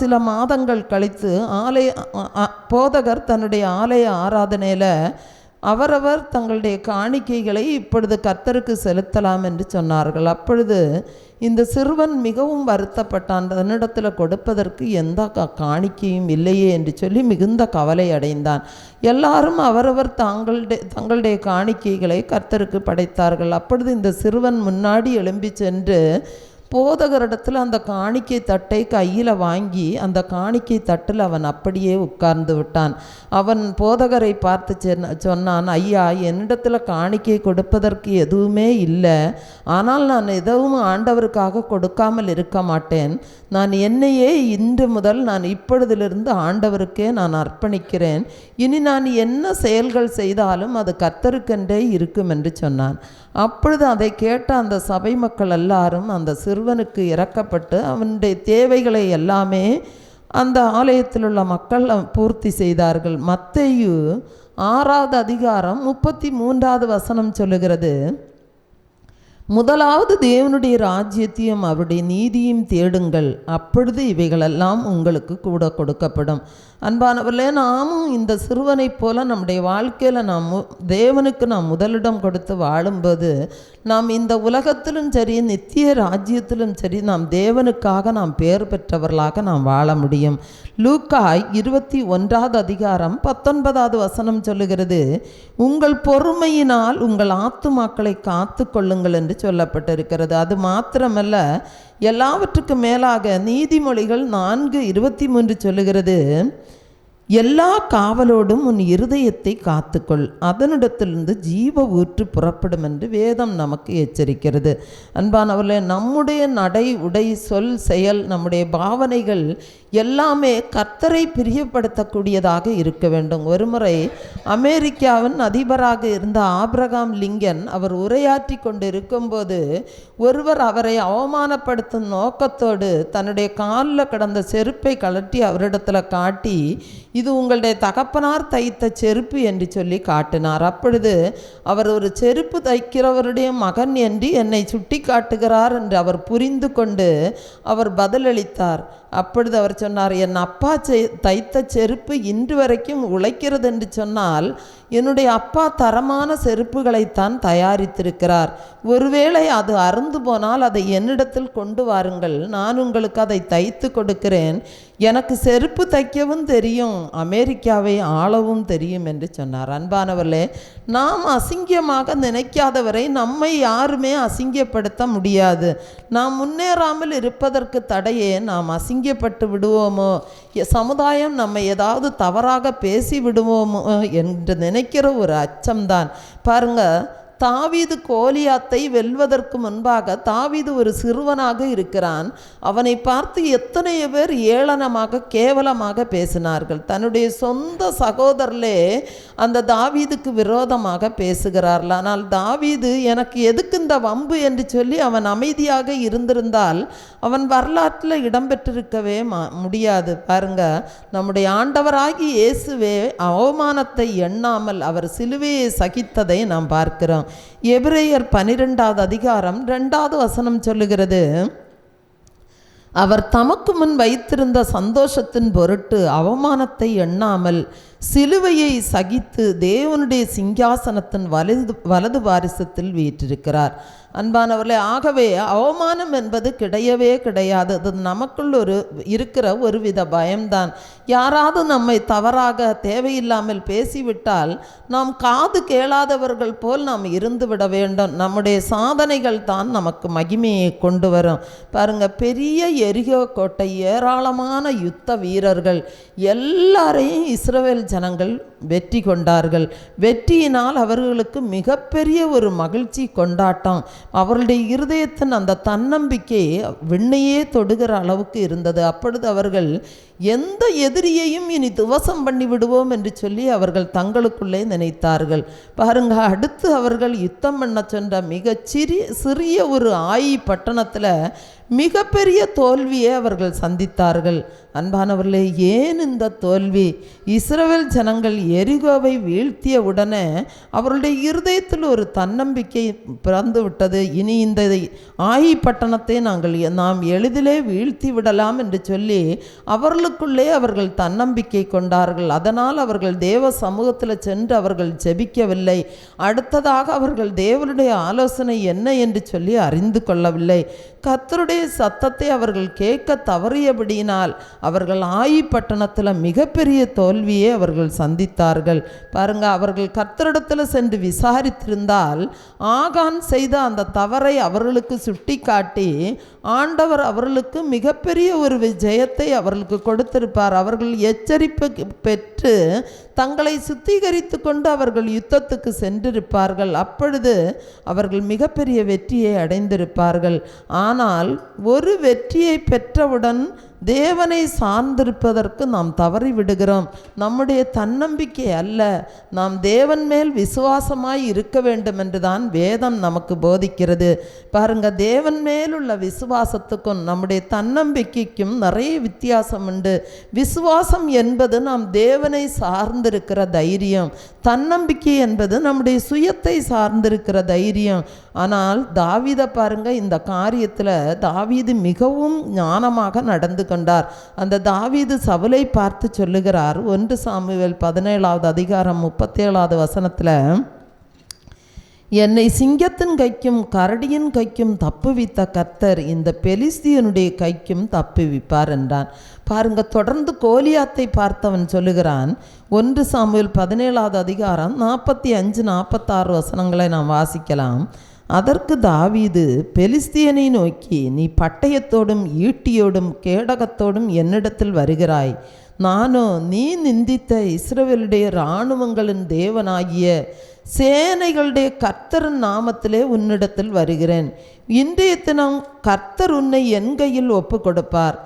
சில மாதங்கள் கழித்து போதகர் தன்னுடைய ஆலய ஆராதனையில் அவரவர் தங்களுடைய காணிக்கைகளை இப்பொழுது கர்த்தருக்கு செலுத்தலாம் என்று சொன்னார்கள். அப்பொழுது இந்த சிறுவன் மிகவும் வருத்தப்பட்டான். தன்னிடத்தில் கொடுப்பதற்கு எந்த காணிக்கையும் இல்லையே என்று சொல்லி மிகுந்த கவலை அடைந்தான். எல்லாரும் அவரவர் தங்களுடைய காணிக்கைகளை கர்த்தருக்கு படைத்தார்கள். அப்பொழுது இந்த சிறுவன் முன்னாடி எழும்பி சென்று போதகரிடத்தில் அந்த காணிக்கை தட்டை கையில் வாங்கி அந்த காணிக்கை தட்டில் அவன் அப்படியே உட்கார்ந்து விட்டான். அவன் போதகரை பார்த்து சொன்னான், ஐயா, என்னிடத்தில் காணிக்கை கொடுப்பதற்கு எதுவுமே இல்லை. ஆனால் நான் எதுவும் ஆண்டவருக்காக கொடுக்காமல் இருக்க மாட்டேன். நான் என்னையே இன்று முதல் நான் இப்பொழுதிலிருந்து ஆண்டவருக்கே நான் அர்ப்பணிக்கிறேன். இனி நான் என்ன செயல்கள் செய்தாலும் அது கர்த்தருக்கென்றே இருக்கும் என்று சொன்னான். அப்பொழுது அதை கேட்ட அந்த சபை மக்கள் எல்லாரும் அந்த சிறுவனுக்கு இரக்கப்பட்டு அவனுடைய தேவைகளை எல்லாமே அந்த ஆலயத்தில் உள்ள மக்கள் பூர்த்தி செய்தார்கள். மத்தேயு 6வது அதிகாரம் 33வது வசனம் சொல்லுகிறது, முதலாவது தேவனுடைய ராஜ்யத்தையும் அவருடைய நீதியும் தேடுங்கள், அப்பொழுது இவைகளெல்லாம் உங்களுக்கு கூட கொடுக்கப்படும். அன்பானவர்களே, நாமும் இந்த சிறுவனைப் போல நம்முடைய வாழ்க்கையில் தேவனுக்கு நாம் முதலிடம் கொடுத்து வாழும்போது நாம் இந்த உலகத்திலும் சரி நித்திய ராஜ்யத்திலும் சரி நாம் தேவனுக்காக நாம் பேர் பெற்றவர்களாக நாம் வாழ முடியும். லூக்கா 21வது அதிகாரம் 19வது வசனம் சொல்லுகிறது, உங்கள் பொறுமையினால் உங்கள் ஆத்துமாக்களை காத்து கொள்ளுங்கள் என்று சொல்லப்பட்டிருக்கிறது. அது மாத்திரமல்ல, எல்லாவற்றுக்கும் மேலாக நீதிமொழிகள் 4:23 சொல்லுகிறது, எல்லா காவலோடும் உன் இருதயத்தை காத்துக்கொள், அதனிடத்திலிருந்து ஜீவ ஊற்று புறப்படும் என்று வேதம் நமக்கு எச்சரிக்கிறது. அன்பானவர்களே, நம்முடைய நடை, உடை, சொல், செயல், நம்முடைய பாவனைகள் எல்லாமே கர்த்தரை பிரியப்படுத்தக்கூடியதாக இருக்க வேண்டும். ஒருமுறை அமெரிக்காவின் அதிபராக இருந்த ஆபிரகாம் லிங்கன் அவர் உரையாற்றி கொண்டு இருக்கும்போது ஒருவர் அவரை அவமானப்படுத்தும் நோக்கத்தோடு தன்னுடைய காலில் கிடந்த செருப்பை கழட்டி அவரிடத்தில் காட்டி, இது உங்களுடைய தகப்பனார் தைத்த செருப்பு என்று சொல்லி காட்டினார். அப்பொழுது அவர் ஒரு செருப்பு தைக்கிறவருடைய மகன் என்று என்னை சுட்டி காட்டுகிறார் என்று அவர் புரிந்து கொண்டு அவர் பதிலளித்தார். அப்பொழுது அவர் சொன்னார், என் அப்பா தைத்த செருப்பு இன்று வரைக்கும் உழைக்கிறது என்று சொன்னால் என்னுடைய அப்பா தரமான செருப்புகளைத்தான் தயாரித்திருக்கிறார். ஒருவேளை அது அறுந்து போனால் அதை என்னிடத்தில் கொண்டு வாருங்கள், நான் உங்களுக்கு அதை தைத்து கொடுக்கிறேன். எனக்கு செருப்பு தைக்கவும் தெரியும், அமெரிக்காவை ஆளவும் தெரியும் என்று சொன்னார். அன்பானவர்களே, நாம் அசிங்கமாக நினைக்காதவரை நம்மை யாருமே அசிங்கப்படுத்த முடியாது. நாம் முன்னேறாமல் இருப்பதற்கு தடையே நாம் அசிங்கப்பட்டு விடுவோமோ, சமுதாயம் நம்மை ஏதாவது தவறாக பேசி விடுவோமோ என்று நினைக்கிற ஒரு அச்சம்தான். பாருங்க, தாவீது கோலியாத்தை வெல்வதற்கு முன்பாக தாவீது ஒரு சிறுவனாக இருக்கிறான். அவனை பார்த்து எத்தனையோ பேர் ஏளனமாக கேவலமாக பேசினார்கள். தன்னுடைய சொந்த சகோதரர்களே அந்த தாவீதுக்கு விரோதமாக பேசுகிறார்கள். ஆனால் தாவீது எனக்கு எதுக்கு இந்த வம்பு என்று சொல்லி அவன் அமைதியாக இருந்திருந்தால் அவன் வரலாற்றில் இடம்பெற்றிருக்கவே முடியாது. பாருங்க, நம்முடைய ஆண்டவராகி இயேசுவே அவமானத்தை எண்ணாமல் அவர் சிலுவையை சகித்ததை நாம் பார்க்கிறோம். எபிரேயர் 12வது அதிகாரம் 2வது வசனம் சொல்லுகிறது, அவர் தமக்கு முன் வைத்திருந்த சந்தோஷத்தின் பொருட்டு அவமானத்தை எண்ணாமல் சிலுவையை சகித்து தேவனுடைய சிங்காசனத்தின் வலது பாரிசத்தில் வீற்றிருக்கிறார். அன்பானவர்களே, ஆகவே அவமானம் என்பது கிடையவே கிடையாது. அது நமக்குள் இருக்கிற ஒருவித பயம்தான். யாராவது நம்மை தவறாக தேவையில்லாமல் பேசிவிட்டால் நாம் காது கேளாதவர்கள் போல் நாம் இருந்து விட வேண்டும். நம்முடைய சாதனைகள் தான் நமக்கு மகிமையை கொண்டு வரும். பாருங்க, பெரிய எரிகோ கோட்டை, ஏராளமான யுத்த வீரர்கள் எல்லாரையும் இஸ்ரவேல் ஜனங்கள் வெற்றி கொண்டார்கள். வெற்றியினால் அவர்களுக்கு மிகப்பெரிய ஒரு மகிழ்ச்சி, கொண்டாட்டம். அவர்களுடைய இருதயத்தின் அந்த தன்னம்பிக்கை விண்ணையே தொடுகிற அளவுக்கு இருந்தது. அப்பொழுது அவர்கள் எந்த எதிரியையும் இனி துவசம் பண்ணி விடுவோம் என்று சொல்லி அவர்கள் தங்களுக்குள்ளே நினைத்தார்கள். பாருங்க, அடுத்து அவர்கள் யுத்தம் பண்ண சென்ற மிக சிறிய ஒரு ஆயி பட்டணத்தில் மிகப்பெரிய தோல்வியை அவர்கள் சந்தித்தார்கள். அன்பானவர்களே, ஏன் இந்த தோல்வி? இஸ்ரவேல் ஜனங்கள் எரிகோவை வீழ்த்திய உடனே அவருடைய இருதயத்தில் ஒரு தன்னம்பிக்கை பிறந்து விட்டது. இனி இந்த ஆயி பட்டணத்தை நாம் எளிதிலே வீழ்த்தி விடலாம் என்று சொல்லி அவர்களுக்குள்ளே அவர்கள் தன்னம்பிக்கை கொண்டார்கள். அதனால் அவர்கள் தேவ சமூகத்தில் சென்று அவர்கள் ஜெபிக்கவில்லை. அடுத்ததாக அவர்கள் தேவனுடைய ஆலோசனை என்ன என்று சொல்லி அறிந்து கொள்ளவில்லை. கர்த்தருடைய சத்தத்தை அவர்கள் கேட்க தவறியபடியினால் அவர்கள் ஆயி பட்டணத்தில் மிகப்பெரிய தோல்வியை அவர்கள் சந்தித்தார்கள். பாருங்க, அவர்கள் கர்த்தரிடத்தில் சென்று விசாரித்திருந்தால் ஆகான் செய்த அந்த தவறை அவர்களுக்கு சுட்டி காட்டி ஆண்டவர் அவர்களுக்கு மிகப்பெரிய ஒரு ஜெயத்தை அவர்களுக்கு கொடுத்திருப்பார். அவர்கள் எச்சரிப்பு பெற்று தங்களை சுத்திகரித்து கொண்டு அவர்கள் யுத்தத்துக்கு சென்றிருப்பார்கள். அப்பொழுது அவர்கள் மிகப்பெரிய வெற்றியை அடைந்திருப்பார்கள். ஆனால் ஒரு வெற்றியை பெற்றவுடன் தேவனை சார்ந்திருப்பதற்கு நாம் தவறிவிடுகிறோம். நம்முடைய தன்னம்பிக்கை அல்ல, நாம் தேவன் மேல் விசுவாசமாய் இருக்க வேண்டும் என்று தான் வேதம் நமக்கு போதிக்கிறது. பாருங்க, தேவன் மேலுள்ள விசுவாசத்துக்கும் நம்முடைய தன்னம்பிக்கைக்கும் நிறைய வித்தியாசம் உண்டு. விசுவாசம் என்பது நாம் தேவனை சார்ந்திருக்கிற தைரியம், தன்னம்பிக்கை என்பது நம்முடைய சுயத்தை சார்ந்திருக்கிற தைரியம். ஆனால் தாவீதை பாருங்க, இந்த காரியத்தில் தாவீது மிகவும் ஞானமாக நடந்து கொண்டார். அந்த தாவீது சவுலை பார்த்து சொல்லுகிறார், 1 சாமுவேல் 17வது அதிகாரம் 37வது வசனத்தில், என்னை சிங்கத்தின் கைக்கும் கரடியின் கைக்கும் தப்புவித்த கர்த்தர் இந்த பெலிஸ்தியனுடைய கைக்கும் தப்புவிப்பார் என்றான். பாருங்க, தொடர்ந்து கோலியாத்தை பார்த்தவன் சொல்லுகிறான். 1 சாமுவேல் 17வது அதிகாரம் 45-46 வசனங்களை நாம் வாசிக்கலாம். அதற்கு தாவீது பெலிஸ்தியனை நோக்கி, நீ பட்டயத்தோடும் ஈட்டியோடும் கேடகத்தோடும் என்னிடத்தில் வருகிறாய். நானோ நீ நிந்தித்த இஸ்ரவேலுடைய இராணுவங்களின் தேவனாகிய சேனைகளுடைய கர்த்தரின் நாமத்திலே உன்னிடத்தில் வருகிறேன். இன்றைய தினம் கர்த்தர் உன்னை என் கையில் ஒப்பு கொடுப்பார்.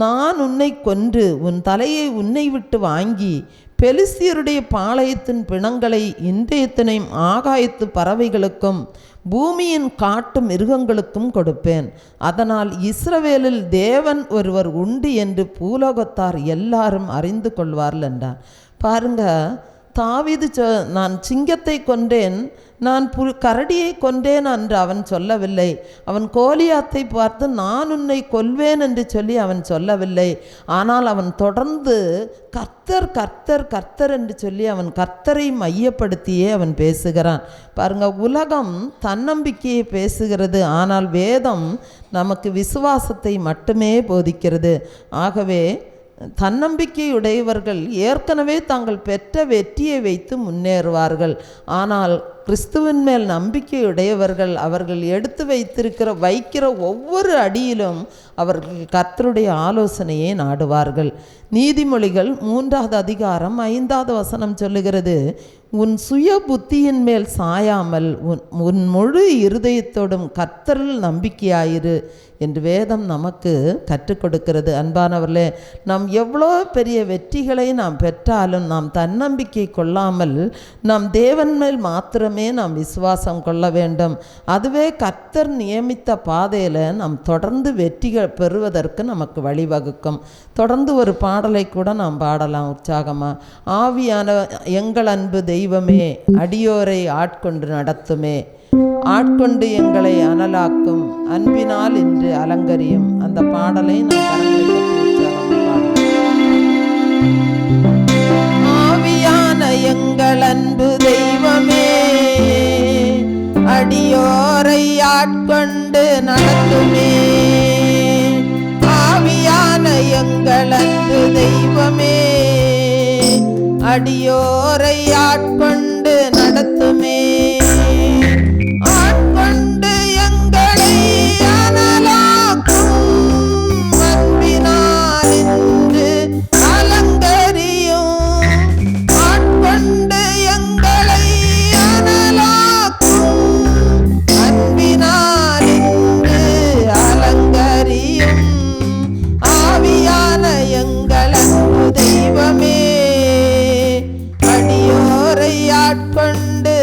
நான் உன்னை கொன்று உன் தலையை உன்னை விட்டு வாங்கி பெலிஸ்தியருடைய பாளையத்தின் பிணங்களை இன்றைய தினம் ஆகாயத்து பறவைகளுக்கும் பூமியின் காட்டு மிருகங்களுக்கும் கொடுப்பேன். அதனால் இஸ்ரவேலில் தேவன் ஒருவர் உண்டு என்று பூலோகத்தார் எல்லாரும் அறிந்து கொள்வார்கள் என்றான். பாருங்க, தாவீது நான் சிங்கத்தை கொன்றேன், நான் கரடியை கொன்றேன் என்று அவன் சொல்லவில்லை. அவன் கோலியாத்தை பார்த்து நான் உன்னை கொல்வேன் என்று சொல்லி அவன் சொல்லவில்லை. ஆனால் அவன் தொடர்ந்து கர்த்தர் கர்த்தர் கர்த்தர் என்று சொல்லி அவன் கர்த்தரை மையப்படுத்தியே அவன் பேசுகிறான். பாருங்க, உலகம் தன்னம்பிக்கையை பேசுகிறது, ஆனால் வேதம் நமக்கு விசுவாசத்தை மட்டுமே போதிக்கிறது. ஆகவே தன்னம்பிக்கையுடையவர்கள் ஏற்கனவே தாங்கள் பெற்ற வெற்றியை வைத்து முன்னேறுவார்கள். ஆனால் கிறிஸ்துவின் மேல் நம்பிக்கையுடையவர்கள் அவர்கள் எடுத்து வைக்கிற ஒவ்வொரு அடியிலும் அவர்கள் கர்த்தருடைய ஆலோசனையை நாடுவார்கள். நீதிமொழிகள் 3வது அதிகாரம் 5வது வசனம் சொல்லுகிறது, உன் சுய புத்தியின் மேல் சாயாமல் உன் முழு இருதயத்தோடும் கர்த்தரில் நம்பிக்கையாயிரு என்று வேதம் நமக்கு கற்றுக் கொடுக்கிறது. அன்பானவர்களே, நாம் எவ்வளோ பெரிய வெற்றிகளை நாம் பெற்றாலும் நாம் தன்னம்பிக்கை கொள்ளாமல் நாம் தேவன் மேல் மாத்திரமே நாம் விசுவாசம் கொள்ள வேண்டும். அதுவே கர்த்தர் நியமித்த பாதையில் நாம் தொடர்ந்து வெற்றிகள் பெறுவதற்கு நமக்கு வழிவகுக்கும். தொடர்ந்து ஒரு பாடலை கூட நாம் பாடலாம் உற்சாகமாக. ஆவியான எங்கள் அன்பு தெய்வமே, அடியோரை ஆட்கொண்டு நடத்துமே, ஆட்கொண்டு எங்களை அனலாக்கும், அன்பினால் இன்று அலங்கரியும். அந்த பாடலை நாம் கரங்களை தட்டி உற்சாகமாக பாடலாம். ஆவியான எங்கள் அன்பு தெய்வமே, அடியோரை ஆட்கொண்டு நடத்துமே, ஆவியான எங்கள் அன்பு தெய்வமே, அடியோரை ஆட்கொண்டு நடத்துமே, ஆட்கொண்டு எங்களை அனலாக்கும், அன்பினால் இன்று அலங்கரியும், ஆட்கொண்டு எங்களை அனலாக்கும், அன்பினால் இன்று அலங்கரியும், ஆவியான எங்கள் அன்பு தெய்வமே, அடியோரை ஆட்கொண்டு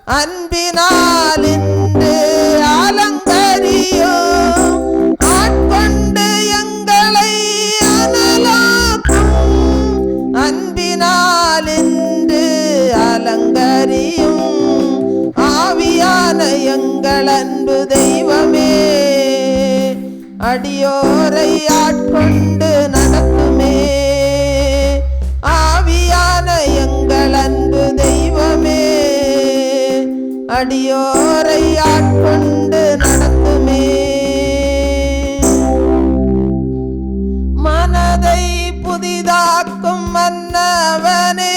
அன்பினால் இன்று அலங்கரியும், ஆட்கொண்டு எங்களை அனலாக்கும். அன்பினால் இன்று அலங்கரியும், ஆவியான எங்கள் அன்பு தெய்வமே, அடியோரை ஆட்கொண்டு நடத்துமே. ஆவியான எங்கள் அன்பு தெய்வமே, அடியோரை ஆட்கொண்டு நடத்துமே. மனதை புதிதாக்கும் மன்னவனே,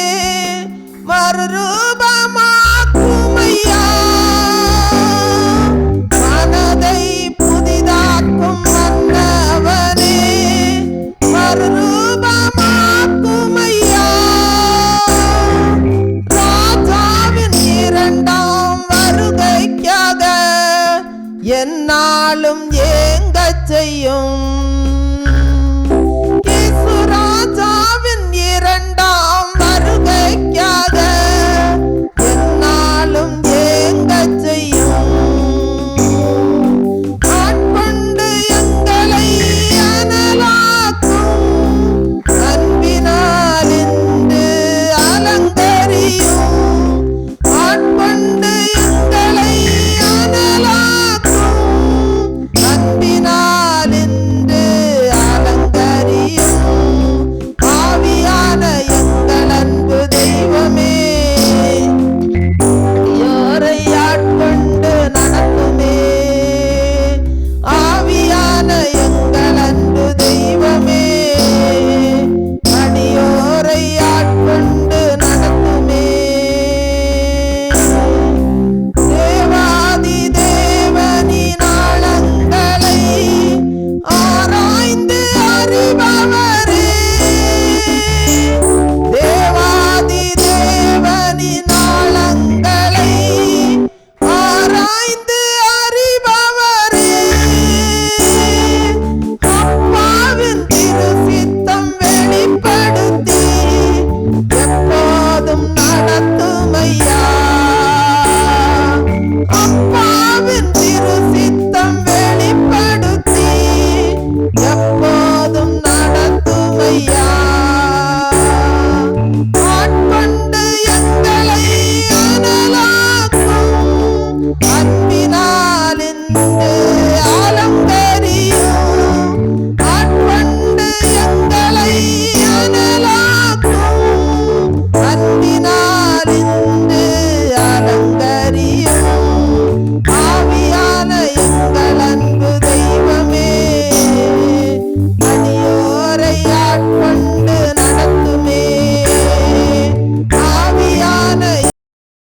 மறுரூபமாக்கும் ஐயா. மனதை புதிதாக்கும் மன்னவனே, மறுரூபமாக்கும் ஐயா. ராஜாவின் இரண்டாம் வருகைக்காக என்னாலும் ஏங்கச் செய்யும்